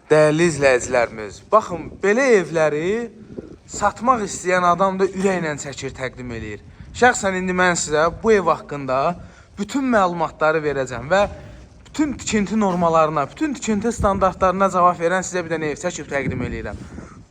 Dəyərli izləyicilərimiz, baxın, belə evləri satmaq istəyən adam da ürəklə çəkir, təqdim eləyir. Şəxsən indi mən sizə bu ev haqqında bütün məlumatları verəcəm və bütün tikinti normalarına, bütün tikinti standartlarına cavab verən sizə bir dənə ev çəkib təqdim eləyirəm.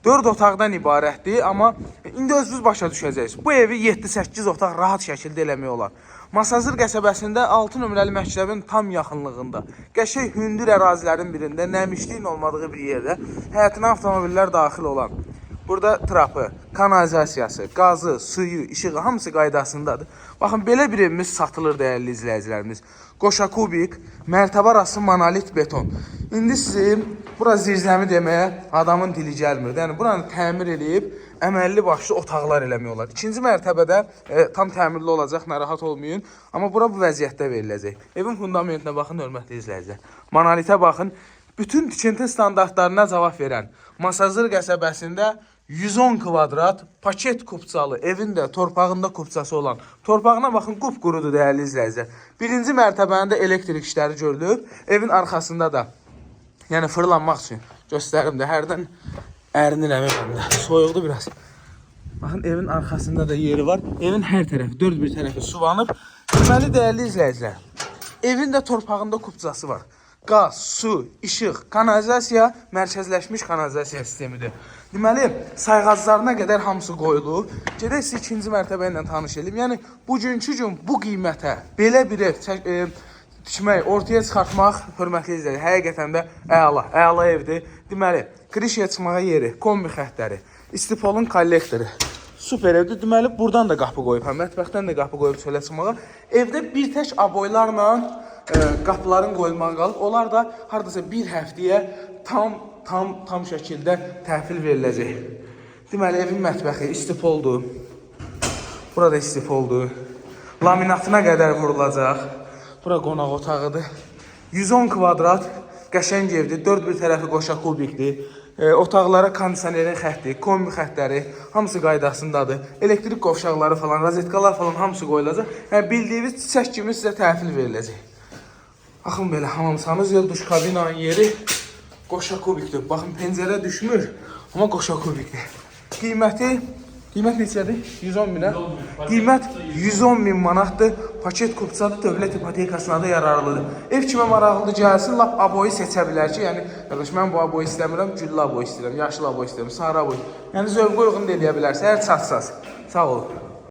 4 otaqdan ibarətdir, amma indi özünüz başa düşəcəksiniz. Bu evi 7-8 otaq rahat şəkildə eləmək olar. Masazır qəsəbəsində 6 nömrəli məktəbin tam yaxınlığında, qəşəng hündür ərazilərin birində, nəmişliyin olmadığı bir yerdə həyətinə avtomobillər daxil olan. Burada trapı, kanalizasiyası, qazı, suyu, işığı hamısı qaydasındadır. Baxın, belə bir evimiz satılır dəyərli izləyicilərimiz. Qoşa kubik, mərtəbə arası monolit beton. İndi sizin bura zirzəmi deməyə adamın dili gəlmir. Yəni buranı təmir edib əməlli başlı otaqlar eləmək olar. İkinci mərtəbədə tam təmirli olacaq, narahat olmayın. Amma bura bu vəziyyətdə veriləcək. Evin fundamentinə baxın, hörmətli izləyicilər. Monolitə baxın. Bütün tikinti standartlarına cavab verən Masazır qəsəbəsində 110 kvadrat paket kupçalı, evin də torpağında kupçası olan. Torpağına baxın, qupqurudur dəyərli izləyicilər. Birinci mərtəbəndə elektrik işləri görülüb. Evin arxasında da, yəni fırlanmaq üçün göstərim də, hərdən ərinirəm evimdə. Soyuqdur biraz. Baxın, evin arxasında da yeri var. Evin hər tərəfi, dörd bir tərəfi suvanıb. Deməli, dəyərli izləyicilər, evin də torpağında kupçası var. Qaz, su, işıq, kanalizasiya, mərkəzləşmiş kanalizasiya sistemidir. Deməli, sayğaclarına qədər hamısı qoyulub. Gedək sizi ikinci mərtəbə ilə tanış edeyim. Yəni, bugünkü gün bu qiymətə belə bir ev tikmək, ortaya çıxartmaq, hörmətli izləyicilər, həqiqətən də əla evdir. Deməli, krişiyə çıxmağa yeri, kombi xəttləri, istipolun kollektoru. Super evdir. Deməli, buradan da qapı qoyub, mətbəxdən də qapı qoyub çölə çıxmağa. Evdə bir tək aboylarla qapıların qoyulmağı qalıb. Onlar da haradasa bir həftəyə tam şəkildə təhvil veriləcək. Deməli, evin mətbəxi istipoldur. Burada istipoldur. Laminatına qədər vurulacaq. Bura qonaq otağıdır. 110 kvadrat qəşəng evdir. 4 bir tərəfi qoşa kubikdir. Otaqlara kondisionerin xətti, kombi xəttləri hamısı qaydasındadır. Elektrik qovşaqları falan, rozetkalar falan hamısı qoyulacaq. Yəni, bildiyiniz çiçək kimi sizə təhvil veriləcək. Baxın belə, hamamsanız ya, duş kabinanın yeri qoşa kubikdir. Baxın, pəncərə düşmür, amma qoşa kubikdir. Qiymət neçədir? 110 minə? Qiymət 110 min manatdır. Paket kupçadır, dövlət ipotekasına da yararlıdır. Ev kimə maraqlıdır, gəlsin, lap aboyu seçə bilər ki, yəni, qardaş, mən bu aboyu istəmirəm, güllə aboyu istəyirəm, yaşlı aboyu istəyirəm, sarı aboyu. Yəni, zövqə uyğun da eləyə bilərsə, hər çatsaz. Sağ olun.